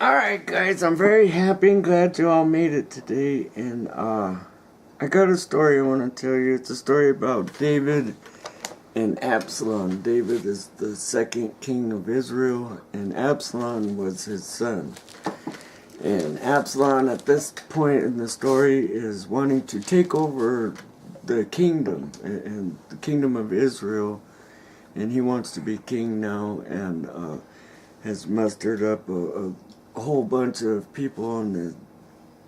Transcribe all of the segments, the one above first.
Alright guys, I'm very happy and glad you all made it today, and I got a story I want to tell you. It's a story about David and Absalom. David is the second king of Israel, and Absalom was his son. And Absalom at this point in the story is wanting to take over the kingdom, and the kingdom of Israel, and he wants to be king now, and has mustered up a whole bunch of people in the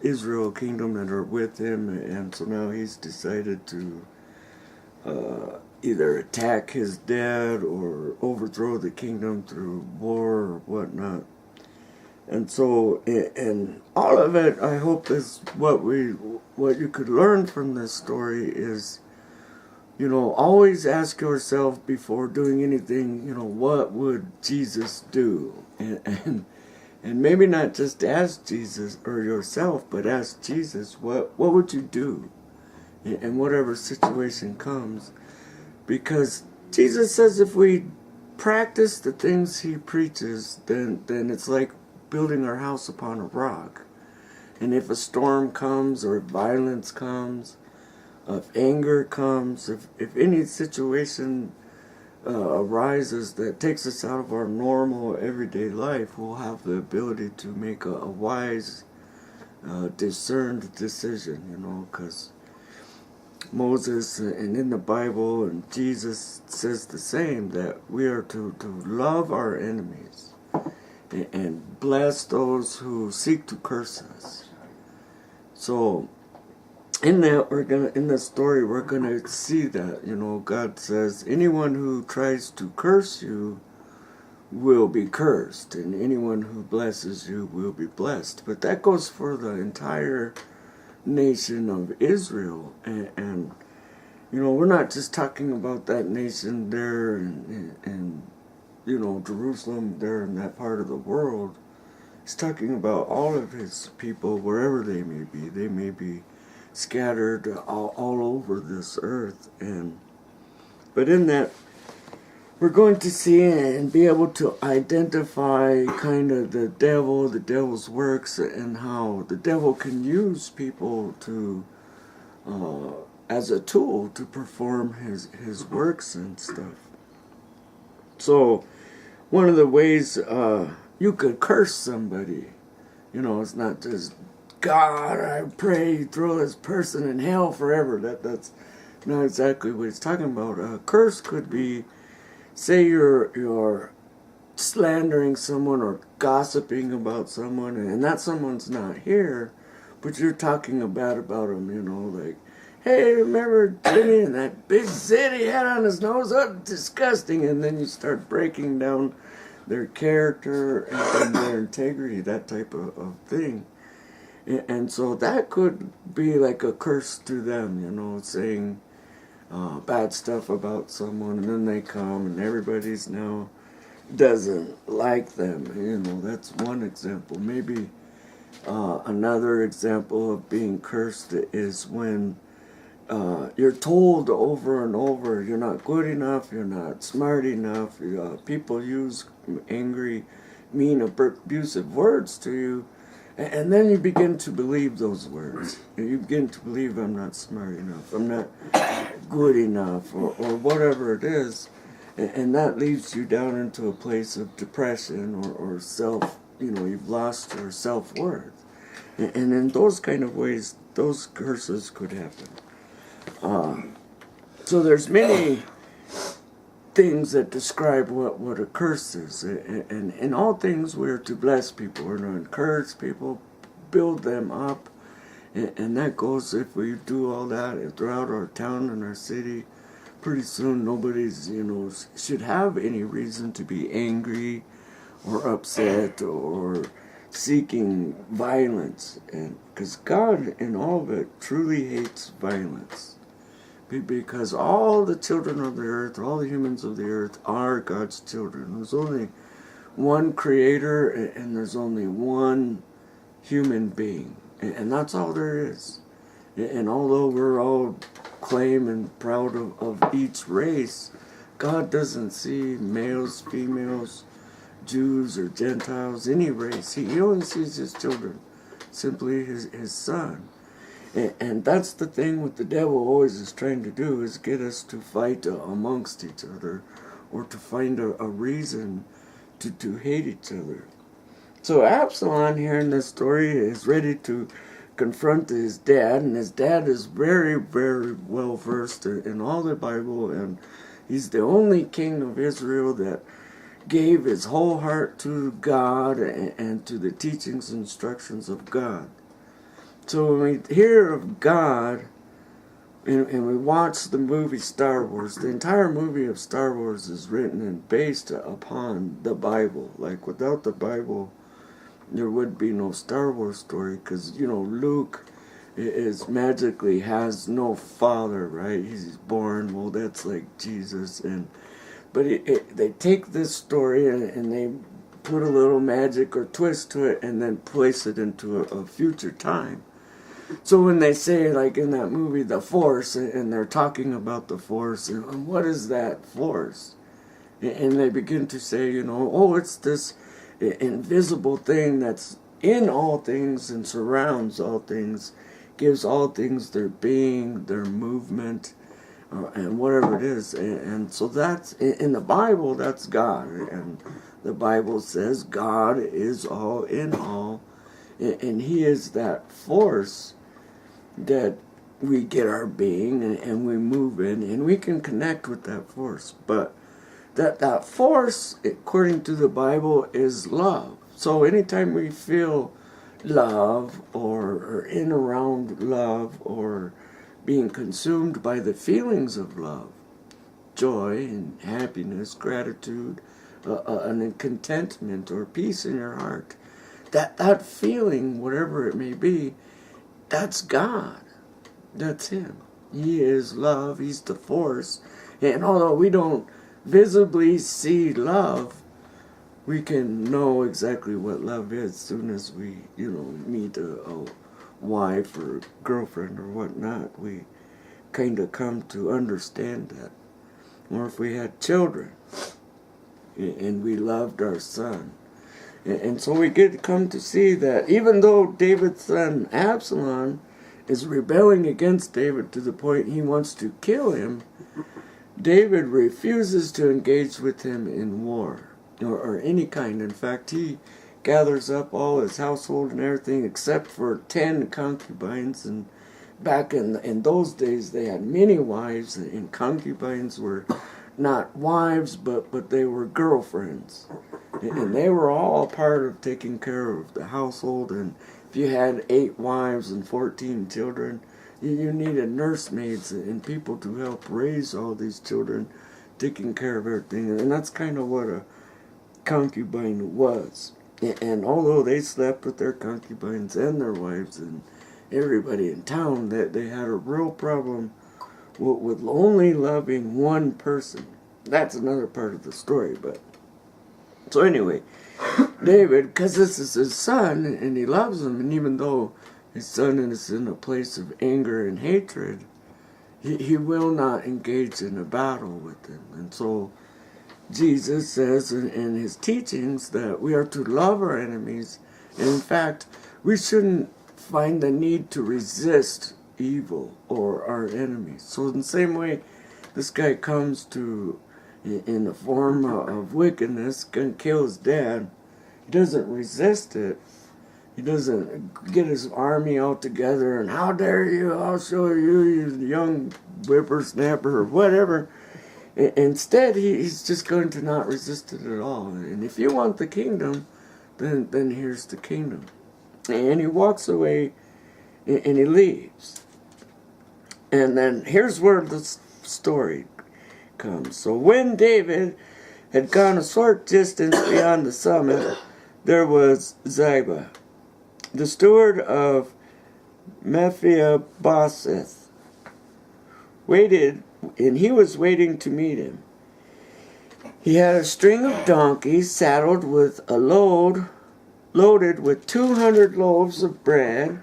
Israel kingdom that are with him, and so now he's decided to either attack his dad or overthrow the kingdom through war or whatnot. And so, and all of it, I hope is what you could learn from this story is, always ask yourself before doing anything, what would Jesus do? And maybe not just ask Jesus or yourself, but ask Jesus, what would you do in whatever situation comes? Because Jesus says if we practice the things he preaches, then it's like building our house upon a rock. And if a storm comes, or violence comes, if anger comes, if any situation arises that takes us out of our normal everyday life, we'll have the ability to make a wise, discerned decision, because Moses and in the Bible and Jesus says the same, that we are to love our enemies and bless those who seek to curse us. So in this story, we're gonna see that, God says, anyone who tries to curse you will be cursed, and anyone who blesses you will be blessed. But that goes for the entire nation of Israel, and we're not just talking about that nation there and Jerusalem there in that part of the world. He's talking about all of his people, wherever they may be. They may be scattered all over this earth, but in that we're going to see and be able to identify kind of the devil's works, and how the devil can use people to as a tool to perform his works and stuff. So one of the ways you could curse somebody, it's not just, God, I pray you throw this person in hell forever. That's not exactly what he's talking about. A curse could be, say you're slandering someone or gossiping about someone, and that someone's not here, but you're talking bad about them, like, hey, remember Jimmy and that big zit he had on his nose? Oh, disgusting. And then you start breaking down their character and their integrity, that type of thing. And so that could be like a curse to them, saying bad stuff about someone, and then they come and everybody's now doesn't like them. That's one example. Maybe another example of being cursed is when you're told over and over you're not good enough, you're not smart enough. People use angry, mean, abusive words to you. And then you begin to believe those words. You begin to believe I'm not smart enough, I'm not good enough, or whatever it is. And that leads you down into a place of depression or self, you've lost your self-worth. And in those kind of ways, those curses could happen. So there's many things that describe what a curse is, and in all things we're to bless people, we're to encourage people, build them up, and that goes, if we do all that throughout our town and our city, pretty soon nobody's should have any reason to be angry or upset or seeking violence, and because God in all of it truly hates violence. Because all the children of the earth, all the humans of the earth are God's children. There's only one creator, and there's only one human being. And that's all there is. And although we're all claim and proud of each race, God doesn't see males, females, Jews or Gentiles, any race. He only sees his children, simply his son. And that's the thing what the devil always is trying to do, is get us to fight amongst each other, or to find a reason to hate each other. So Absalom here in this story is ready to confront his dad, and his dad is very, very well versed in all the Bible, and he's the only king of Israel that gave his whole heart to God and to the teachings and instructions of God. So when we hear of God, and we watch the movie Star Wars, the entire movie of Star Wars is written and based upon the Bible. Like, without the Bible, there would be no Star Wars story, because, Luke is magically has no father, right? He's born, well, that's like Jesus, but they take this story and they put a little magic or twist to it, and then place it into a future time. So when they say, like in that movie, the Force, and they're talking about the Force, and what is that Force? And they begin to say, it's this invisible thing that's in all things and surrounds all things, gives all things their being, their movement, and whatever it is. And so that's, in the Bible, that's God. And the Bible says God is all in all, and He is that force that we get our being and we move in, and we can connect with that force. But that force, according to the Bible, is love. So anytime we feel love, or in around love, or being consumed by the feelings of love, joy and happiness, gratitude, and contentment or peace in your heart, that feeling, whatever it may be, that's God. That's Him. He is love. He's the force. And although we don't visibly see love, we can know exactly what love is as soon as we, meet a wife or girlfriend or whatnot. We kind of come to understand that. Or if we had children and we loved our son. And so we get to come to see that even though David's son Absalom is rebelling against David to the point he wants to kill him, David refuses to engage with him in war or any kind. In fact, he gathers up all his household and everything except for 10 concubines. And back in those days, they had many wives, and concubines were not wives, but they were girlfriends. And they were all part of taking care of the household. And if you had 8 wives and 14 children, you needed nursemaids and people to help raise all these children, taking care of everything. And that's kind of what a concubine was. And although they slept with their concubines and their wives and everybody in town, that they had a real problem with only loving one person. That's another part of the story. But so anyway, David, because this is his son and he loves him, and even though his son is in a place of anger and hatred, he will not engage in a battle with him. And so Jesus says in his teachings that we are to love our enemies, and in fact, we shouldn't find the need to resist evil or our enemies. So in the same way, this guy comes to, in the form of wickedness, gonna kill his dad. He doesn't resist it. He doesn't get his army all together and, how dare you, I'll show you, you young whippersnapper, or whatever. Instead, he's just going to not resist it at all. And if you want the kingdom, then here's the kingdom. And he walks away and he leaves. And then here's where the story comes. So when David had gone a short distance beyond the summit, there was Ziba, the steward of Mephibosheth, waited, and he was waiting to meet him. He had a string of donkeys saddled with a loaded with 200 loaves of bread,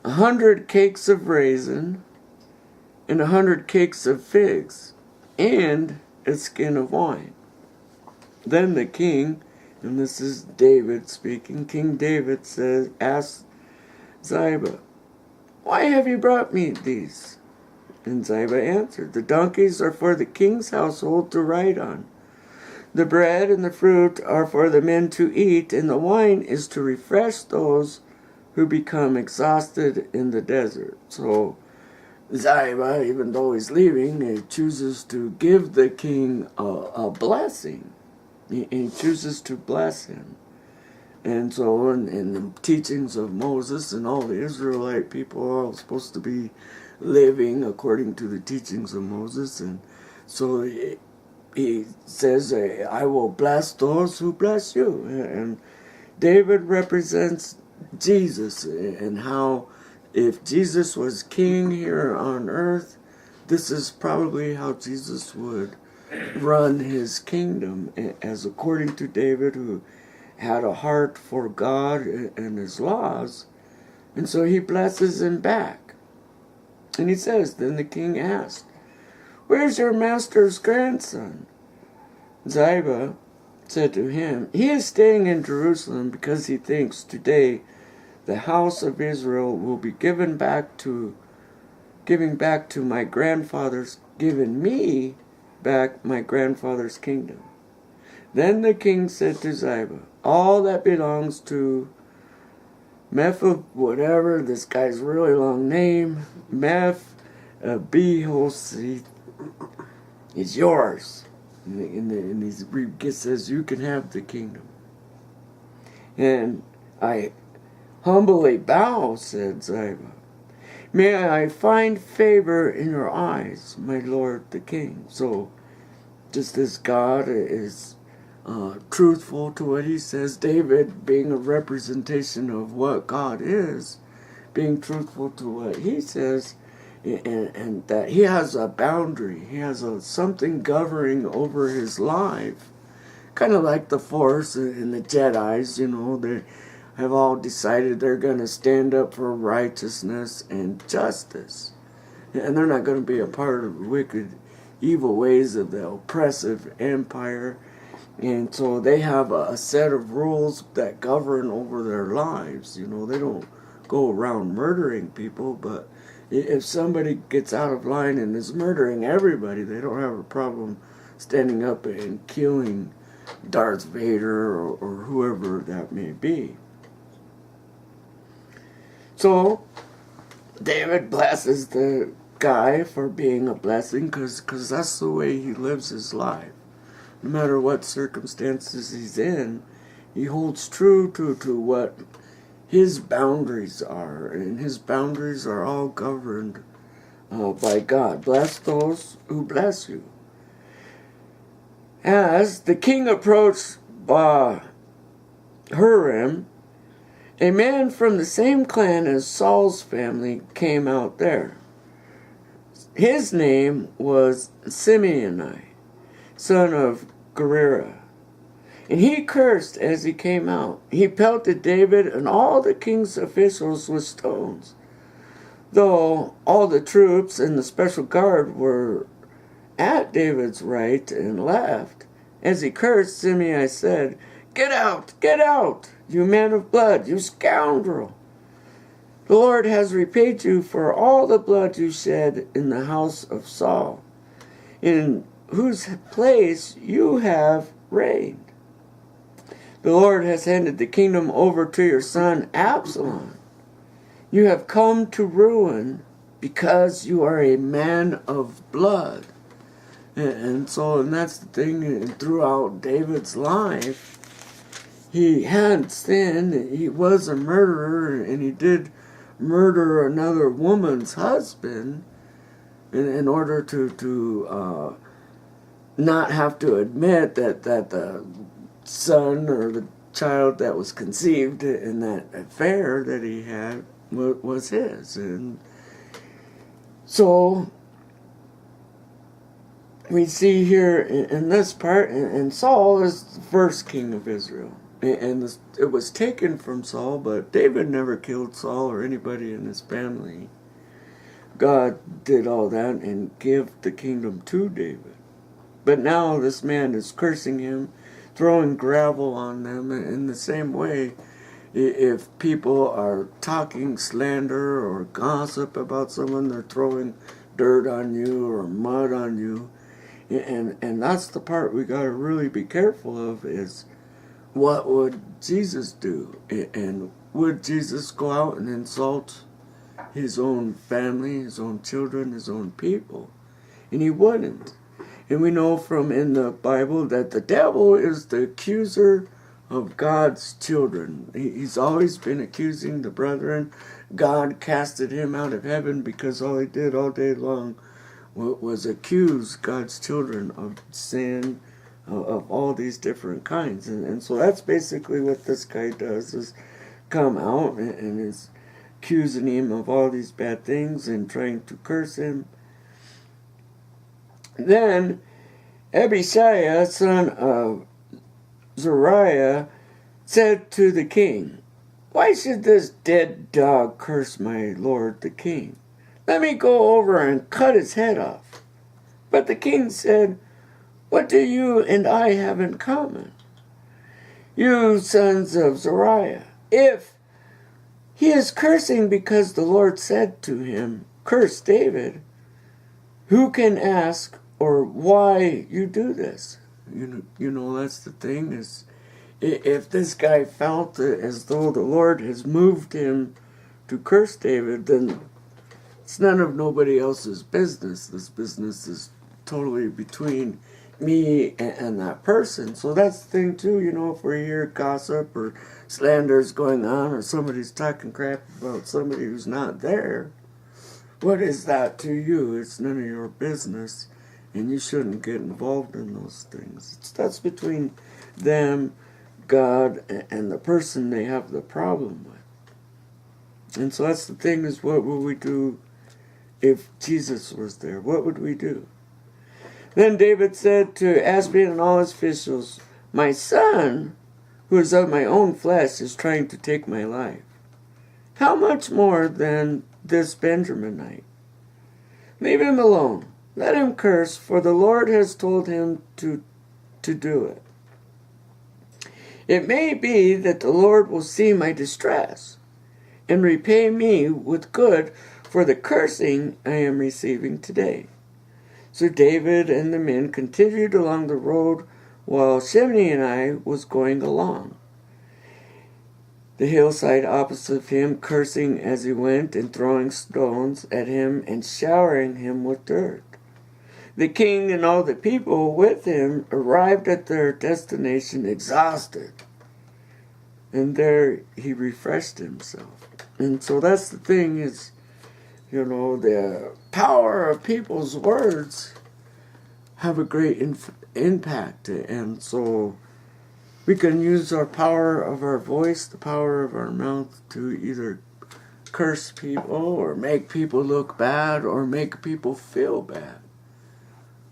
100 cakes of raisin, and 100 cakes of figs, and a skin of wine. Then the king, and this is David speaking, King David asked Ziba, "Why have you brought me these?" And Ziba answered, "The donkeys are for the king's household to ride on. The bread and the fruit are for the men to eat, and the wine is to refresh those who become exhausted in the desert." So Ziba, even though he's leaving, he chooses to give the king a blessing. He chooses to bless him. And so in the teachings of Moses and all the Israelite people are all supposed to be living according to the teachings of Moses. And so he says, "I will bless those who bless you." And David represents Jesus, and how if Jesus was king here on earth, this is probably how Jesus would run his kingdom, as according to David, who had a heart for God and his laws. And so he blesses him back. And he says, then the king asked, "Where's your master's grandson?" Ziba said to him, "He is staying in Jerusalem because he thinks today the house of Israel will be giving back to my grandfather's, given me back my grandfather's kingdom." Then the king said to Ziba, "All that belongs to whatever, this guy's really long name, Mephibosheth, is yours." And he says, "You can have the kingdom." "And I humbly bow," said Ziba. "May I find favor in your eyes, my lord the king." So, just as God is truthful to what he says, David, being a representation of what God is, being truthful to what he says, and that he has a boundary, he has something governing over his life, kind of like the Force and the Jedis. They have all decided they're going to stand up for righteousness and justice, and they're not going to be a part of the wicked, evil ways of the oppressive empire. And so they have a set of rules that govern over their lives. They don't go around murdering people, but if somebody gets out of line and is murdering everybody, they don't have a problem standing up and killing Darth Vader or whoever that may be. So David blesses the guy for being a blessing, because that's the way he lives his life. No matter what circumstances he's in, he holds true to what his boundaries are, and his boundaries are all governed by God. Bless those who bless you. As the king approached Bahurim, a man from the same clan as Saul's family came out there. His name was Simeoni, son of Gera. And he cursed as he came out. He pelted David and all the king's officials with stones. Though all the troops and the special guard were at David's right and left, as he cursed, Shimei said, get out, you man of blood, you scoundrel. The Lord has repaid you for all the blood you shed in the house of Saul, in whose place you have reigned. The Lord has handed the kingdom over to your son Absalom. You have come to ruin because you are a man of blood. And that's the thing, and throughout David's life, he had sinned. He was a murderer, and he did murder another woman's husband in order to not have to admit that the son or the child that was conceived in that affair that he had was his. And so we see here in this part, and Saul is the first king of Israel. And it was taken from Saul, but David never killed Saul or anybody in his family. God did all that and gave the kingdom to David. But now this man is cursing him throwing gravel on them. In the same way, if people are talking slander or gossip about someone, they're throwing dirt on you or mud on you. And that's the part we got to really be careful of, is what would Jesus do? And would Jesus go out and insult his own family, his own children, his own people? And he wouldn't. And we know from in the Bible that the devil is the accuser of God's children. He's always been accusing the brethren. God casted him out of heaven because all he did all day long was accuse God's children of sin, of all these different kinds. And so that's basically what this guy does, is come out and is accusing him of all these bad things and trying to curse him. Then Abishai, son of Zeruiah, said to the king, "Why should this dead dog curse my lord the king? Let me go over and cut his head off." But the king said, "What do you and I have in common, you sons of Zeruiah? If he is cursing because the Lord said to him, 'Curse David,' who can ask or why you do this?" You know, that's the thing, is if this guy felt as though the Lord has moved him to curse David, then it's none of nobody else's business. This business is totally between me and that person. So that's the thing too, if we hear gossip or slanders going on, or somebody's talking crap about somebody who's not there, what is that to you? It's none of your business, and you shouldn't get involved in those things. That's between them, God, and the person they have the problem with. And so that's the thing, is what would we do if Jesus was there? What would we do? Then David said to Aspian and all his officials, "My son, who is of my own flesh, is trying to take my life. How much more than this Benjaminite? Leave him alone. Let him curse, for the Lord has told him to do it. It may be that the Lord will see my distress and repay me with good for the cursing I am receiving today." So David and the men continued along the road while Shimei and I was going along the hillside opposite him, cursing as he went and throwing stones at him and showering him with dirt. The king and all the people with him arrived at their destination exhausted, and there he refreshed himself. And so that's the thing, is, the power of people's words have a great impact. And so we can use our power of our voice, the power of our mouth, to either curse people or make people look bad or make people feel bad.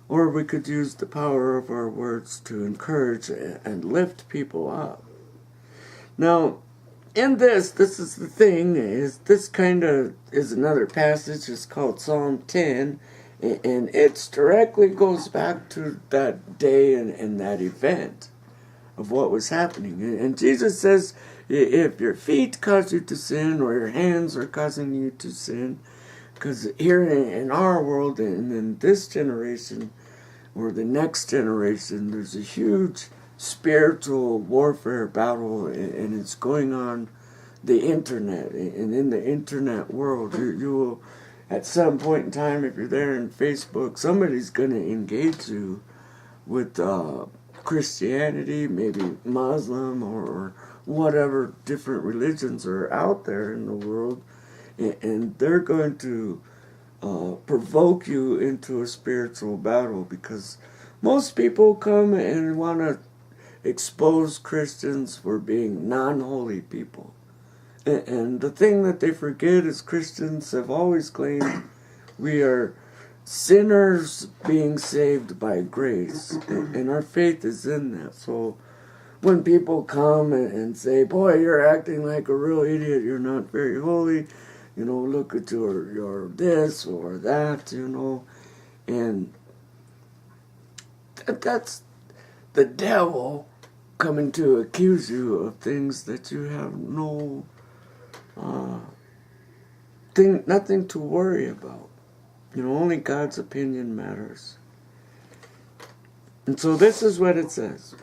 Or we could use the power of our words to encourage and lift people up. Now, in this is the thing, is this kind of is another passage. It's called Psalm 10, and it directly goes back to that day and that event of what was happening. And Jesus says, if your feet cause you to sin, or your hands are causing you to sin, because here in our world and in this generation or the next generation, there's a huge spiritual warfare battle, and it's going on the internet. And in the internet world, you will, at some point in time, if you're there in Facebook, somebody's going to engage you with Christianity, maybe Muslim, or whatever different religions are out there in the world, and they're going to provoke you into a spiritual battle, because most people come and want to expose Christians for being non-holy people. And the thing that they forget is Christians have always claimed we are sinners being saved by grace, and our faith is in that. So when people come and say, "Boy, you're acting like a real idiot, you're not very holy, look at your this or that," and that's the devil coming to accuse you of things that you have nothing to worry about. Only God's opinion matters. And so this is what it says.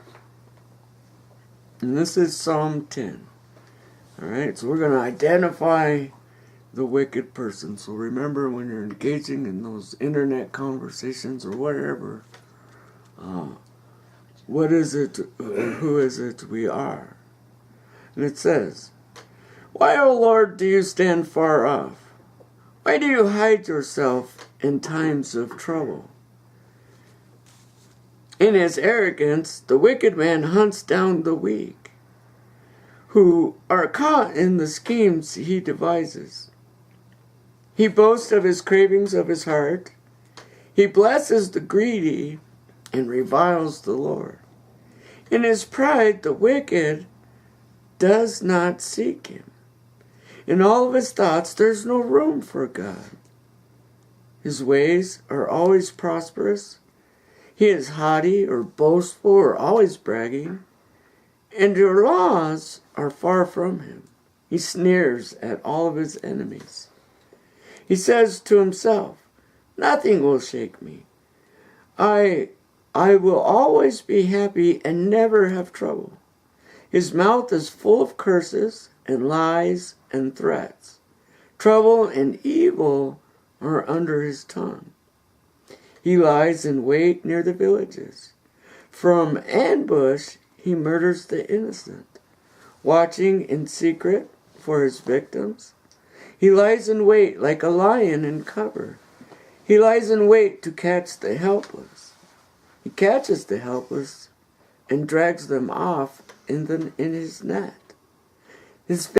And this is Psalm 10. Alright, so we're going to identify the wicked person. So remember, when you're engaging in those internet conversations or whatever, what is it, or who is it we are? And it says, "Why, O Lord, do you stand far off? Why do you hide yourself in times of trouble? In his arrogance, the wicked man hunts down the weak, who are caught in the schemes he devises. He boasts of his cravings of his heart. He blesses the greedy and reviles the Lord. In his pride, the wicked does not seek him. In all of his thoughts, there's no room for God. His ways are always prosperous. He is haughty or boastful or always bragging. And your laws are far from him. He sneers at all of his enemies. He says to himself, nothing will shake me. I will always be happy and never have trouble. His mouth is full of curses and lies and threats. Trouble and evil are under his tongue. He lies in wait near the villages. From ambush he murders the innocent, watching in secret for his victims. He lies in wait like a lion in cover. He lies in wait to catch the helpless. He catches the helpless and drags them off in his net. His